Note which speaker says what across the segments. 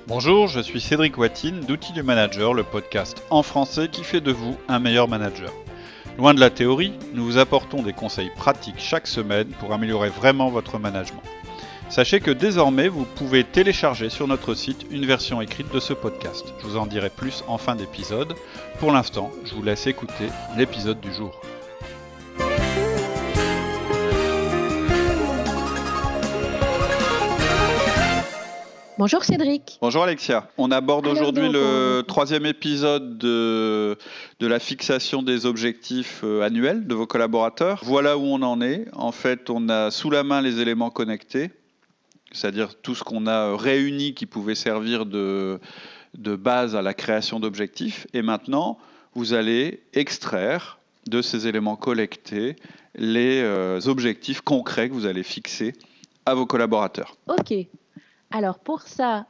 Speaker 1: Bonjour, je suis Cédric Watine d'Outils du Manager, le podcast en français qui fait de vous un meilleur manager. Loin de la théorie, nous vous apportons des conseils pratiques chaque semaine pour améliorer vraiment votre management. Sachez que désormais, vous pouvez télécharger sur notre site une version écrite de ce podcast. Je vous en dirai plus en fin d'épisode. Pour l'instant, je vous laisse écouter l'épisode du jour.
Speaker 2: Bonjour Cédric.
Speaker 1: Bonjour Alexia. On aborde aujourd'hui le troisième épisode de la fixation des objectifs annuels de vos collaborateurs. Voilà où on en est. En fait, on a sous la main les éléments connectés, c'est-à-dire tout ce qu'on a réuni qui pouvait servir de base à la création d'objectifs. Et maintenant, vous allez extraire de ces éléments collectés les objectifs concrets que vous allez fixer à vos collaborateurs.
Speaker 2: Ok. Alors pour ça,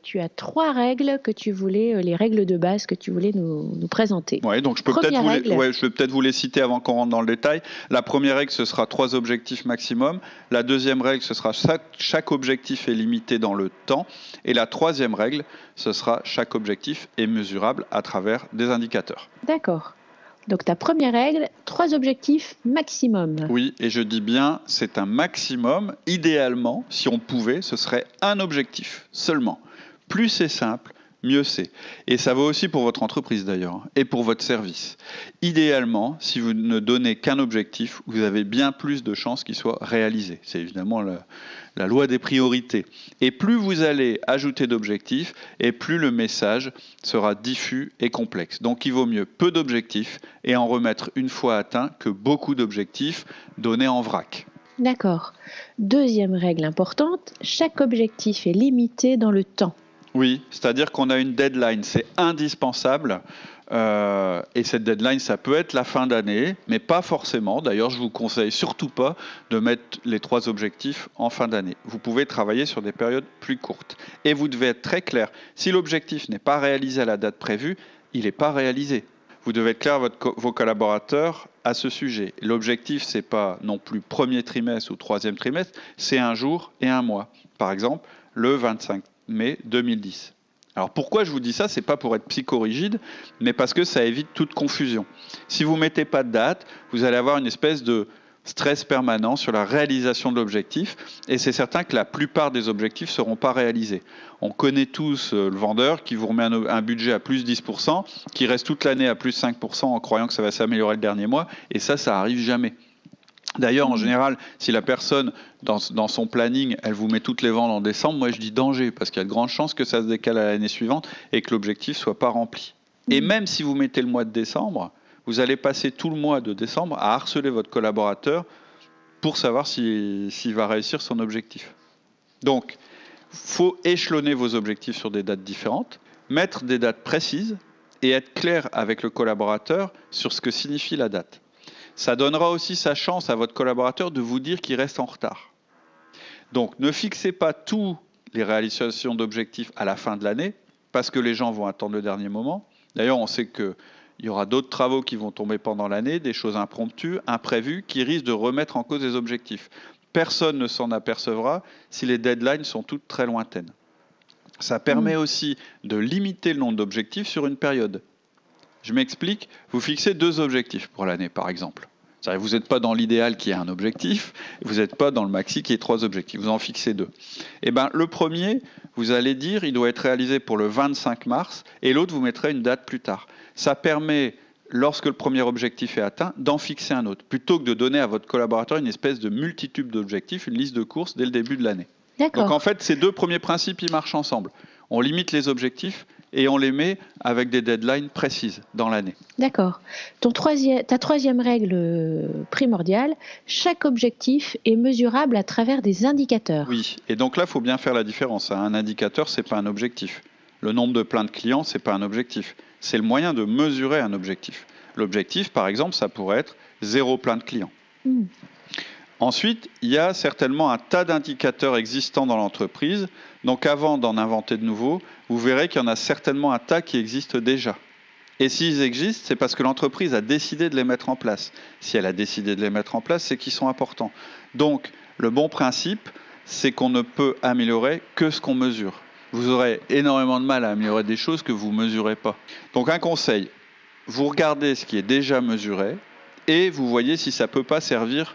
Speaker 2: tu as 3 règles que tu voulais, les règles de base que tu voulais nous présenter.
Speaker 1: Oui, donc je vais peut-être vous les citer avant qu'on rentre dans le détail. La première règle, ce sera 3 objectifs maximum. La deuxième règle, ce sera chaque objectif est limité dans le temps. Et la troisième règle, ce sera chaque objectif est mesurable à travers des indicateurs.
Speaker 2: D'accord. Donc ta première règle, 3 objectifs maximum.
Speaker 1: Oui, et je dis bien, c'est un maximum. Idéalement, si on pouvait, ce serait un objectif seulement. Plus c'est simple, mieux c'est. Et ça vaut aussi pour votre entreprise d'ailleurs, et pour votre service. Idéalement, si vous ne donnez qu'un objectif, vous avez bien plus de chances qu'il soit réalisé. C'est évidemment la loi des priorités. Et plus vous allez ajouter d'objectifs, et plus le message sera diffus et complexe. Donc il vaut mieux peu d'objectifs et en remettre une fois atteint que beaucoup d'objectifs donnés en vrac.
Speaker 2: D'accord. Deuxième règle importante, chaque objectif est limité dans le temps.
Speaker 1: Oui, c'est-à-dire qu'on a une deadline, c'est indispensable. Et cette deadline, ça peut être la fin d'année, mais pas forcément. D'ailleurs, je vous conseille surtout pas de mettre les 3 objectifs en fin d'année. Vous pouvez travailler sur des périodes plus courtes. Et vous devez être très clair. Si l'objectif n'est pas réalisé à la date prévue, il n'est pas réalisé. Vous devez être clair avec vos collaborateurs à ce sujet. L'objectif, c'est pas non plus premier trimestre ou troisième trimestre, c'est un jour et un mois. Par exemple, le 25 mai 2010. Alors pourquoi je vous dis ça, c'est pas pour être psychorigide, mais parce que ça évite toute confusion. Si vous mettez pas de date, vous allez avoir une espèce de stress permanent sur la réalisation de l'objectif, et c'est certain que la plupart des objectifs ne seront pas réalisés. On connaît tous le vendeur qui vous remet un budget à plus 10%, qui reste toute l'année à plus 5% en croyant que ça va s'améliorer le dernier mois, et ça arrive jamais. D'ailleurs, en général, si la personne, dans son planning, elle vous met toutes les ventes en décembre, moi je dis danger, parce qu'il y a de grandes chances que ça se décale à l'année suivante et que l'objectif ne soit pas rempli. Et même si vous mettez le mois de décembre, vous allez passer tout le mois de décembre à harceler votre collaborateur pour savoir s'il va réussir son objectif. Donc, il faut échelonner vos objectifs sur des dates différentes, mettre des dates précises et être clair avec le collaborateur sur ce que signifie la date. Ça donnera aussi sa chance à votre collaborateur de vous dire qu'il reste en retard. Donc, ne fixez pas toutes les réalisations d'objectifs à la fin de l'année, parce que les gens vont attendre le dernier moment. D'ailleurs, on sait qu'il y aura d'autres travaux qui vont tomber pendant l'année, des choses impromptues, imprévues, qui risquent de remettre en cause les objectifs. Personne ne s'en apercevra si les deadlines sont toutes très lointaines. Ça permet aussi de limiter le nombre d'objectifs sur une période. Je m'explique, vous fixez 2 objectifs pour l'année, par exemple. C'est-à-dire, vous n'êtes pas dans l'idéal qui est un objectif, vous n'êtes pas dans le maxi qui est 3 objectifs, vous en fixez 2. Et ben, le premier, vous allez dire, il doit être réalisé pour le 25 mars, et l'autre, vous mettrez une date plus tard. Ça permet, lorsque le premier objectif est atteint, d'en fixer un autre, plutôt que de donner à votre collaborateur une espèce de multitude d'objectifs, une liste de courses dès le début de l'année.
Speaker 2: D'accord.
Speaker 1: Donc en fait, ces 2 premiers principes, ils marchent ensemble. On limite les objectifs et on les met avec des deadlines précises dans l'année.
Speaker 2: D'accord. Ta troisième règle primordiale, chaque objectif est mesurable à travers des indicateurs.
Speaker 1: Oui, et donc là, il faut bien faire la différence. Un indicateur, ce n'est pas un objectif. Le nombre de plaintes clients, ce n'est pas un objectif. C'est le moyen de mesurer un objectif. L'objectif, par exemple, ça pourrait être 0 plainte client. Ensuite, il y a certainement un tas d'indicateurs existants dans l'entreprise. Donc avant d'en inventer de nouveaux, vous verrez qu'il y en a certainement un tas qui existent déjà. Et s'ils existent, c'est parce que l'entreprise a décidé de les mettre en place. Si elle a décidé de les mettre en place, c'est qu'ils sont importants. Donc, le bon principe, c'est qu'on ne peut améliorer que ce qu'on mesure. Vous aurez énormément de mal à améliorer des choses que vous ne mesurez pas. Donc un conseil, vous regardez ce qui est déjà mesuré et vous voyez si ça ne peut pas servir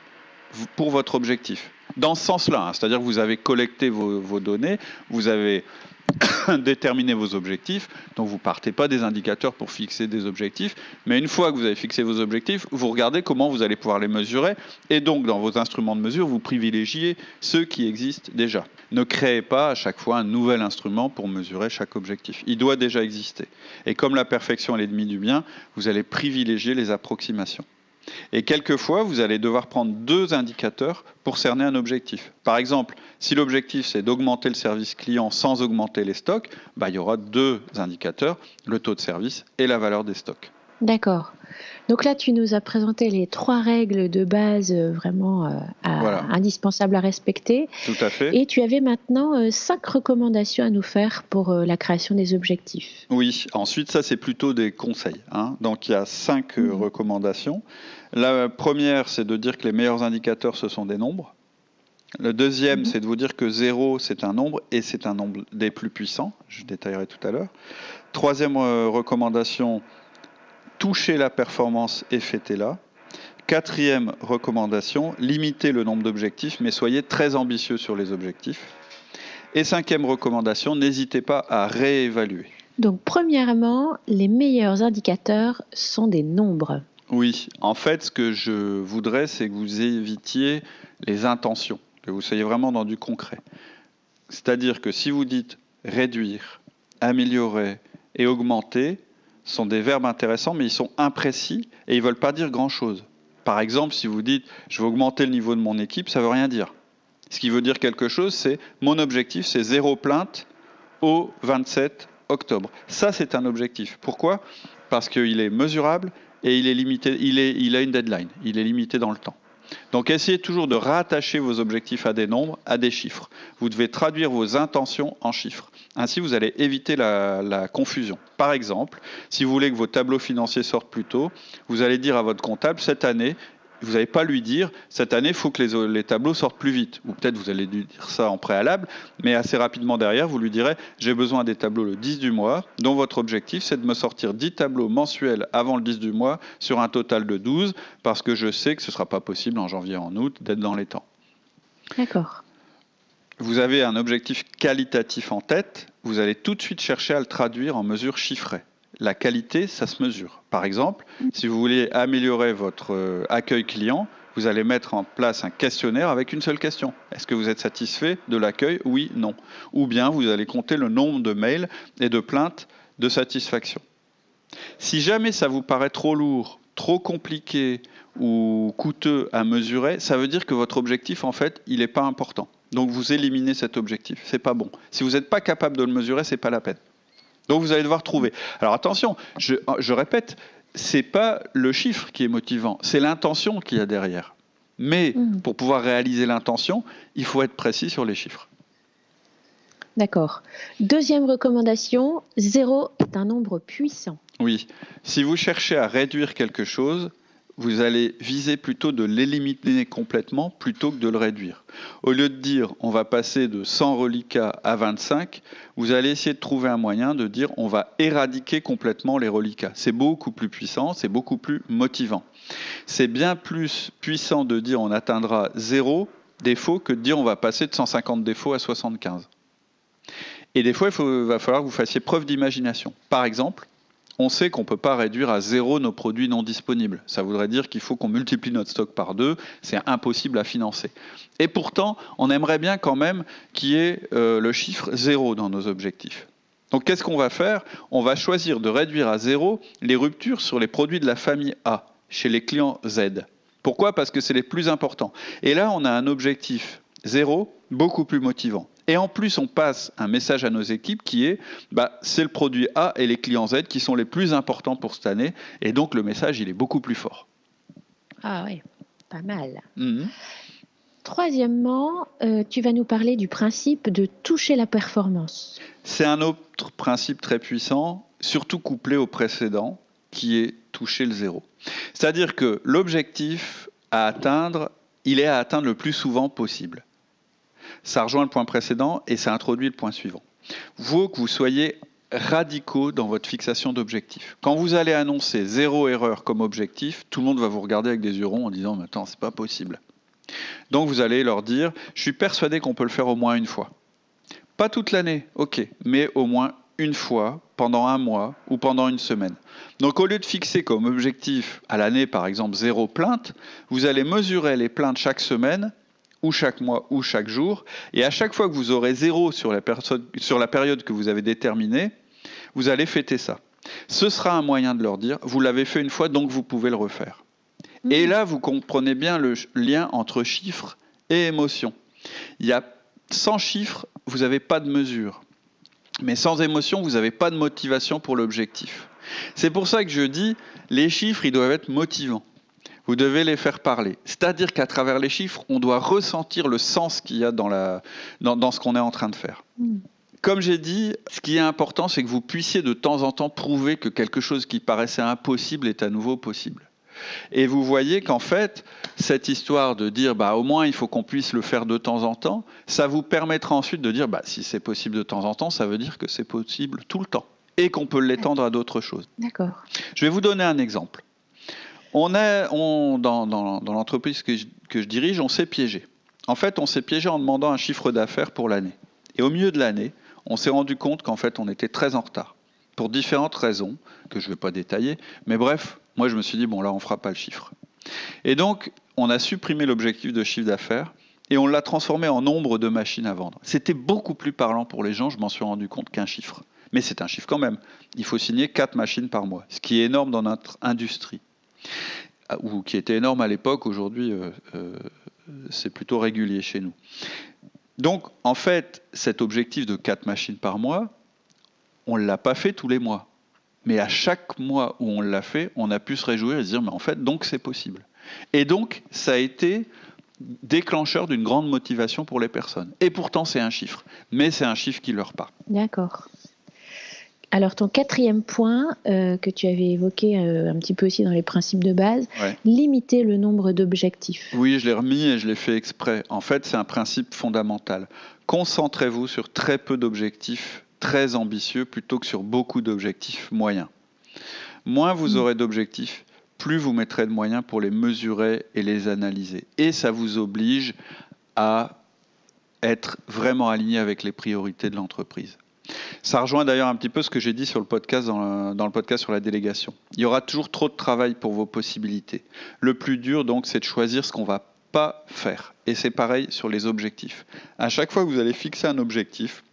Speaker 1: pour votre objectif. Dans ce sens-là, c'est-à-dire que vous avez collecté vos données, vous avez déterminé vos objectifs, donc vous ne partez pas des indicateurs pour fixer des objectifs, mais une fois que vous avez fixé vos objectifs, vous regardez comment vous allez pouvoir les mesurer, et donc dans vos instruments de mesure, vous privilégiez ceux qui existent déjà. Ne créez pas à chaque fois un nouvel instrument pour mesurer chaque objectif. Il doit déjà exister. Et comme la perfection est l'ennemi du bien, vous allez privilégier les approximations. Et quelquefois, vous allez devoir prendre 2 indicateurs pour cerner un objectif. Par exemple, si l'objectif c'est d'augmenter le service client sans augmenter les stocks, il y aura 2 indicateurs, le taux de service et la valeur des stocks.
Speaker 2: D'accord. Donc là, tu nous as présenté les 3 règles de base vraiment indispensables à respecter.
Speaker 1: Tout à fait.
Speaker 2: Et tu avais maintenant 5 recommandations à nous faire pour la création des objectifs.
Speaker 1: Oui, ensuite, ça c'est plutôt des conseils. Donc il y a 5 recommandations. La première, c'est de dire que les meilleurs indicateurs, ce sont des nombres. Le deuxième, c'est de vous dire que 0, c'est un nombre et c'est un nombre des plus puissants. Je détaillerai tout à l'heure. Troisième recommandation, touchez la performance et fêtez-la. Quatrième recommandation, limitez le nombre d'objectifs, mais soyez très ambitieux sur les objectifs. Et cinquième recommandation, n'hésitez pas à réévaluer.
Speaker 2: Donc, premièrement, les meilleurs indicateurs sont des nombres.
Speaker 1: Oui, en fait, ce que je voudrais, c'est que vous évitiez les intentions, que vous soyez vraiment dans du concret. C'est-à-dire que si vous dites réduire, améliorer et augmenter, sont des verbes intéressants, mais ils sont imprécis et ils ne veulent pas dire grand-chose. Par exemple, si vous dites « je veux augmenter le niveau de mon équipe », ça ne veut rien dire. Ce qui veut dire quelque chose, c'est « mon objectif, c'est 0 plainte au 27 octobre ». Ça, c'est un objectif. Pourquoi ? Parce qu'il est mesurable et il est limité, il a une deadline, il est limité dans le temps. Donc essayez toujours de rattacher vos objectifs à des nombres, à des chiffres. Vous devez traduire vos intentions en chiffres. Ainsi, vous allez éviter la confusion. Par exemple, si vous voulez que vos tableaux financiers sortent plus tôt, vous allez dire à votre comptable, cette année, vous n'allez pas lui dire, cette année, il faut que les tableaux sortent plus vite. Ou peut-être vous allez lui dire ça en préalable, mais assez rapidement derrière, vous lui direz, j'ai besoin des tableaux le 10 du mois, dont votre objectif, c'est de me sortir 10 tableaux mensuels avant le 10 du mois, sur un total de 12, parce que je sais que ce ne sera pas possible en janvier, en août, d'être dans les temps.
Speaker 2: D'accord.
Speaker 1: Vous avez un objectif qualitatif en tête, vous allez tout de suite chercher à le traduire en mesures chiffrées. La qualité, ça se mesure. Par exemple, si vous voulez améliorer votre accueil client, vous allez mettre en place un questionnaire avec une seule question. Est-ce que vous êtes satisfait de l'accueil ? Oui, non. Ou bien vous allez compter le nombre de mails et de plaintes de satisfaction. Si jamais ça vous paraît trop lourd, trop compliqué ou coûteux à mesurer, ça veut dire que votre objectif, en fait, il n'est pas important. Donc vous éliminez cet objectif. C'est pas bon. Si vous n'êtes pas capable de le mesurer, c'est pas la peine. Donc vous allez devoir trouver. Alors attention, je répète, c'est pas le chiffre qui est motivant, c'est l'intention qu'il y a derrière. Mais pour pouvoir réaliser l'intention, il faut être précis sur les chiffres.
Speaker 2: D'accord. Deuxième recommandation, 0 est un nombre puissant.
Speaker 1: Oui, si vous cherchez à réduire quelque chose, vous allez viser plutôt de l'éliminer complètement plutôt que de le réduire. Au lieu de dire on va passer de 100 reliquats à 25, vous allez essayer de trouver un moyen de dire on va éradiquer complètement les reliquats. C'est beaucoup plus puissant, c'est beaucoup plus motivant. C'est bien plus puissant de dire on atteindra 0 défaut que de dire on va passer de 150 défauts à 75. Et des fois, va falloir que vous fassiez preuve d'imagination. Par exemple, on sait qu'on ne peut pas réduire à 0 nos produits non disponibles. Ça voudrait dire qu'il faut qu'on multiplie notre stock par 2. C'est impossible à financer. Et pourtant, on aimerait bien quand même qu'il y ait le chiffre 0 dans nos objectifs. Donc qu'est-ce qu'on va faire ? On va choisir de réduire à 0 les ruptures sur les produits de la famille A, chez les clients Z. Pourquoi ? Parce que c'est les plus importants. Et là, on a un objectif 0 beaucoup plus motivant. Et en plus, on passe un message à nos équipes qui est c'est le produit A et les clients Z qui sont les plus importants pour cette année. Et donc, le message, il est beaucoup plus fort.
Speaker 2: Ah oui, pas mal. Troisièmement, tu vas nous parler du principe de toucher la performance.
Speaker 1: C'est un autre principe très puissant, surtout couplé au précédent, qui est toucher le 0. C'est-à-dire que l'objectif à atteindre, il est à atteindre le plus souvent possible. Ça rejoint le point précédent et ça introduit le point suivant. Il faut que vous soyez radicaux dans votre fixation d'objectifs. Quand vous allez annoncer 0 erreur comme objectif, tout le monde va vous regarder avec des yeux ronds en disant « mais attends, c'est pas possible ». Donc vous allez leur dire « je suis persuadé qu'on peut le faire au moins une fois ». Pas toute l'année, ok, mais au moins une fois, pendant un mois ou pendant une semaine. Donc au lieu de fixer comme objectif à l'année, par exemple, 0 plainte, vous allez mesurer les plaintes chaque semaine, ou chaque mois, ou chaque jour, et à chaque fois que vous aurez 0 sur la période que vous avez déterminée, vous allez fêter ça. Ce sera un moyen de leur dire, vous l'avez fait une fois, donc vous pouvez le refaire. Et là, vous comprenez bien le lien entre chiffres et émotions. Sans chiffres, vous n'avez pas de mesure. Mais sans émotion, vous n'avez pas de motivation pour l'objectif. C'est pour ça que je dis, les chiffres, ils doivent être motivants. Vous devez les faire parler. C'est-à-dire qu'à travers les chiffres, on doit ressentir le sens qu'il y a dans ce qu'on est en train de faire. Comme j'ai dit, ce qui est important, c'est que vous puissiez de temps en temps prouver que quelque chose qui paraissait impossible est à nouveau possible. Et vous voyez qu'en fait, cette histoire de dire au moins il faut qu'on puisse le faire de temps en temps, ça vous permettra ensuite de dire si c'est possible de temps en temps, ça veut dire que c'est possible tout le temps et qu'on peut l'étendre à d'autres choses.
Speaker 2: D'accord.
Speaker 1: Je vais vous donner un exemple. Dans l'entreprise que je dirige, on s'est piégé. En fait, on s'est piégé en demandant un chiffre d'affaires pour l'année. Et au milieu de l'année, on s'est rendu compte qu'en fait, on était très en retard. Pour différentes raisons, que je ne vais pas détailler. Mais bref, moi, je me suis dit, là, on ne fera pas le chiffre. Et donc, on a supprimé l'objectif de chiffre d'affaires et on l'a transformé en nombre de machines à vendre. C'était beaucoup plus parlant pour les gens, je m'en suis rendu compte, qu'un chiffre. Mais c'est un chiffre quand même. Il faut signer 4 machines par mois, ce qui est énorme dans notre industrie. Ou qui était énorme à l'époque, aujourd'hui, c'est plutôt régulier chez nous. Donc, en fait, cet objectif de 4 machines par mois, on ne l'a pas fait tous les mois. Mais à chaque mois où on l'a fait, on a pu se réjouir et se dire, mais en fait, donc c'est possible. Et donc, ça a été déclencheur d'une grande motivation pour les personnes. Et pourtant, c'est un chiffre. Mais c'est un chiffre qui leur parle.
Speaker 2: D'accord. Alors, ton 4e point, que tu avais évoqué un petit peu aussi dans les principes de base, limiter le nombre d'objectifs.
Speaker 1: Oui, je l'ai remis et je l'ai fait exprès. En fait, c'est un principe fondamental. Concentrez-vous sur très peu d'objectifs très ambitieux plutôt que sur beaucoup d'objectifs moyens. Moins vous aurez d'objectifs, plus vous mettrez de moyens pour les mesurer et les analyser. Et ça vous oblige à être vraiment aligné avec les priorités de l'entreprise. Ça rejoint d'ailleurs un petit peu ce que j'ai dit sur le podcast, dans le podcast sur la délégation. Il y aura toujours trop de travail pour vos possibilités. Le plus dur, donc, c'est de choisir ce qu'on ne va pas faire. Et c'est pareil sur les objectifs. À chaque fois que vous allez fixer un objectif,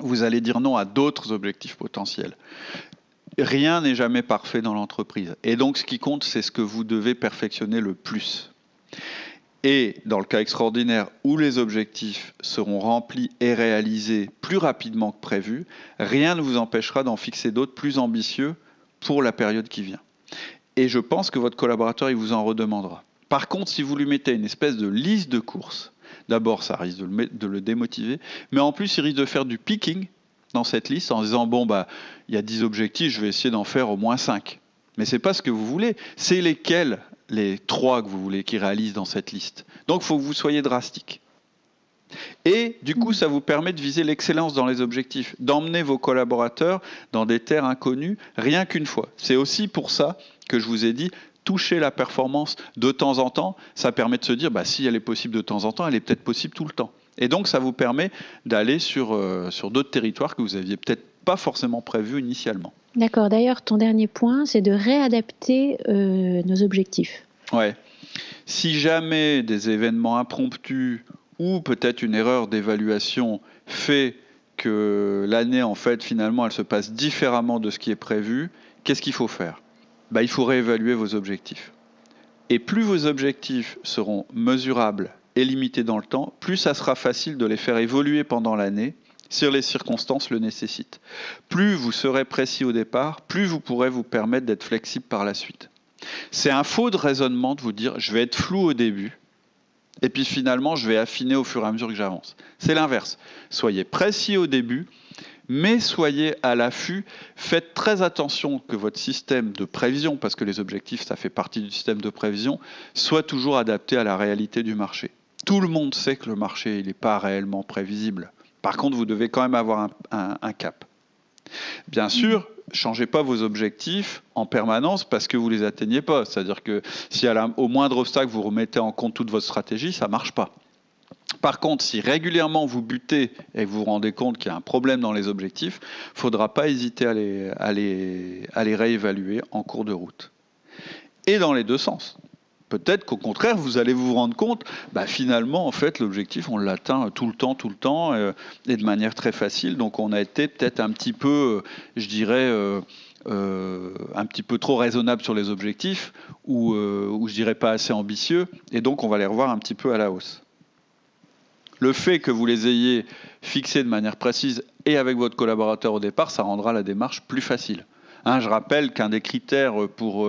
Speaker 1: vous allez dire non à d'autres objectifs potentiels. Rien n'est jamais parfait dans l'entreprise. Et donc, ce qui compte, c'est ce que vous devez perfectionner le plus. Et dans le cas extraordinaire où les objectifs seront remplis et réalisés plus rapidement que prévu, rien ne vous empêchera d'en fixer d'autres plus ambitieux pour la période qui vient. Et je pense que votre collaborateur, il vous en redemandera. Par contre, si vous lui mettez une espèce de liste de courses, d'abord, ça risque de le démotiver, mais en plus, il risque de faire du picking dans cette liste en disant, il y a 10 objectifs, je vais essayer d'en faire au moins 5. Mais ce n'est pas ce que vous voulez. C'est lesquels les 3 que vous voulez qu'ils réalisent dans cette liste. Donc, il faut que vous soyez drastique. Et du coup, ça vous permet de viser l'excellence dans les objectifs, d'emmener vos collaborateurs dans des terres inconnues rien qu'une fois. C'est aussi pour ça que je vous ai dit, toucher la performance de temps en temps, ça permet de se dire, si elle est possible de temps en temps, elle est peut-être possible tout le temps. Et donc, ça vous permet d'aller sur d'autres territoires que vous n'aviez peut-être pas forcément prévus initialement.
Speaker 2: D'accord. D'ailleurs, ton dernier point, c'est de réadapter nos objectifs.
Speaker 1: Ouais. Si jamais des événements impromptus ou peut-être une erreur d'évaluation fait que l'année, en fait, finalement, elle se passe différemment de ce qui est prévu, qu'est-ce qu'il faut faire ? Il faut réévaluer vos objectifs. Et plus vos objectifs seront mesurables et limités dans le temps, plus ça sera facile de les faire évoluer pendant l'année si les circonstances le nécessitent. Plus vous serez précis au départ, plus vous pourrez vous permettre d'être flexible par la suite. C'est un faux de raisonnement de vous dire « je vais être flou au début » et puis finalement je vais affiner au fur et à mesure que j'avance. C'est l'inverse. Soyez précis au début, mais soyez à l'affût. Faites très attention que votre système de prévision, parce que les objectifs, ça fait partie du système de prévision, soit toujours adapté à la réalité du marché. Tout le monde sait que le marché, il n'est pas réellement prévisible. Par contre, vous devez quand même avoir un cap. Bien sûr, changez pas vos objectifs en permanence parce que vous les atteignez pas. C'est-à-dire que si au moindre obstacle, vous remettez en compte toute votre stratégie, ça marche pas. Par contre, si régulièrement vous butez et que vous vous rendez compte qu'il y a un problème dans les objectifs, il ne faudra pas hésiter à les réévaluer en cours de route. Et dans les deux sens. Peut-être qu'au contraire, vous allez vous rendre compte, finalement, en fait, l'objectif, on l'atteint tout le temps, et de manière très facile. Donc, on a été peut-être un petit peu, je dirais, un petit peu trop raisonnable sur les objectifs, ou je dirais pas assez ambitieux, et donc on va les revoir un petit peu à la hausse. Le fait que vous les ayez fixés de manière précise et avec votre collaborateur au départ, ça rendra la démarche plus facile. Je rappelle qu'un des critères pour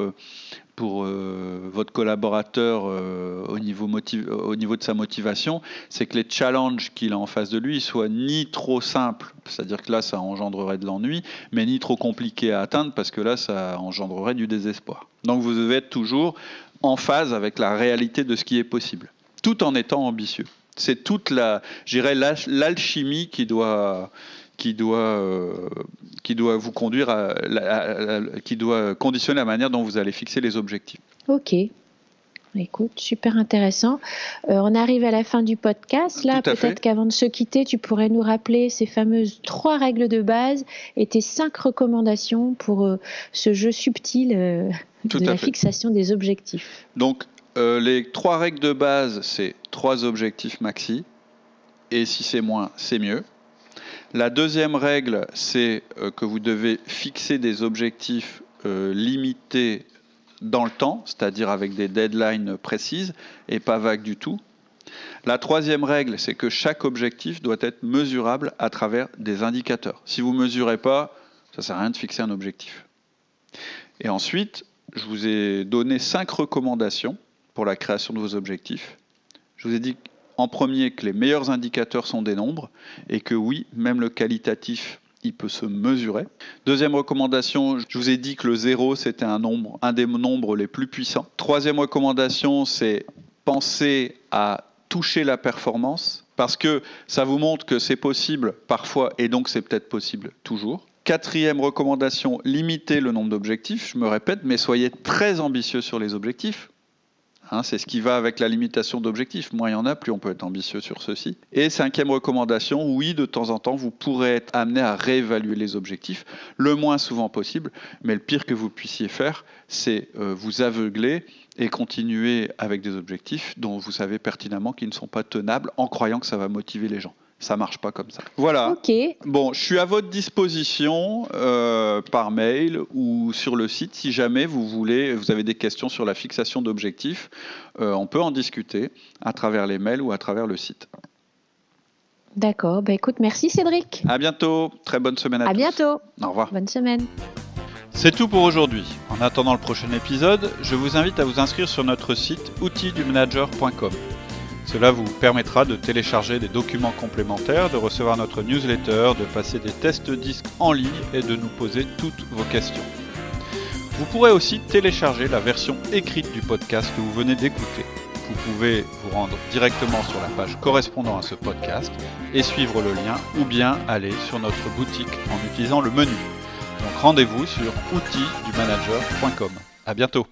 Speaker 1: votre collaborateur au niveau de sa motivation, c'est que les challenges qu'il a en face de lui soient ni trop simples, c'est-à-dire que là, ça engendrerait de l'ennui, mais ni trop compliqués à atteindre, parce que là, ça engendrerait du désespoir. Donc, vous devez être toujours en phase avec la réalité de ce qui est possible, tout en étant ambitieux. C'est toute l'alchimie qui doit vous conduire qui doit conditionner la manière dont vous allez fixer les objectifs.
Speaker 2: Ok. Écoute, super intéressant. On arrive à la fin du podcast. Là, peut-être qu'avant de se quitter, tu pourrais nous rappeler ces fameuses 3 règles de base et tes 5 recommandations pour ce jeu subtil de la fixation des objectifs.
Speaker 1: Donc, les 3 règles de base, c'est 3 objectifs maxi. Et si c'est moins, c'est mieux. La deuxième règle, c'est que vous devez fixer des objectifs limités dans le temps, c'est-à-dire avec des deadlines précises et pas vagues du tout. La troisième règle, c'est que chaque objectif doit être mesurable à travers des indicateurs. Si vous ne mesurez pas, ça ne sert à rien de fixer un objectif. Et ensuite, je vous ai donné 5 recommandations pour la création de vos objectifs. Je vous ai dit en premier que les meilleurs indicateurs sont des nombres et que oui, même le qualitatif, il peut se mesurer. Deuxième recommandation, je vous ai dit que le 0, c'était un des nombres les plus puissants. Troisième recommandation, c'est penser à toucher la performance parce que ça vous montre que c'est possible parfois et donc c'est peut-être possible toujours. Quatrième recommandation, limitez le nombre d'objectifs. Je me répète, mais soyez très ambitieux sur les objectifs. C'est ce qui va avec la limitation d'objectifs. Moins il y en a, plus on peut être ambitieux sur ceci. Et cinquième recommandation, oui, de temps en temps, vous pourrez être amené à réévaluer les objectifs, le moins souvent possible. Mais le pire que vous puissiez faire, c'est vous aveugler et continuer avec des objectifs dont vous savez pertinemment qu'ils ne sont pas tenables en croyant que ça va motiver les gens. Ça marche pas comme ça. Voilà.
Speaker 2: Okay.
Speaker 1: Bon, je suis à votre disposition par mail ou sur le site. Si jamais vous avez des questions sur la fixation d'objectifs, on peut en discuter à travers les mails ou à travers le site.
Speaker 2: D'accord. Écoute, merci Cédric.
Speaker 1: À bientôt. Très bonne semaine à tous.
Speaker 2: À bientôt.
Speaker 1: Au revoir.
Speaker 2: Bonne semaine.
Speaker 1: C'est tout pour aujourd'hui. En attendant le prochain épisode, je vous invite à vous inscrire sur notre site outildumanager.com. Cela vous permettra de télécharger des documents complémentaires, de recevoir notre newsletter, de passer des tests disques en ligne et de nous poser toutes vos questions. Vous pourrez aussi télécharger la version écrite du podcast que vous venez d'écouter. Vous pouvez vous rendre directement sur la page correspondant à ce podcast et suivre le lien ou bien aller sur notre boutique en utilisant le menu. Donc rendez-vous sur outildumanager.com. À bientôt.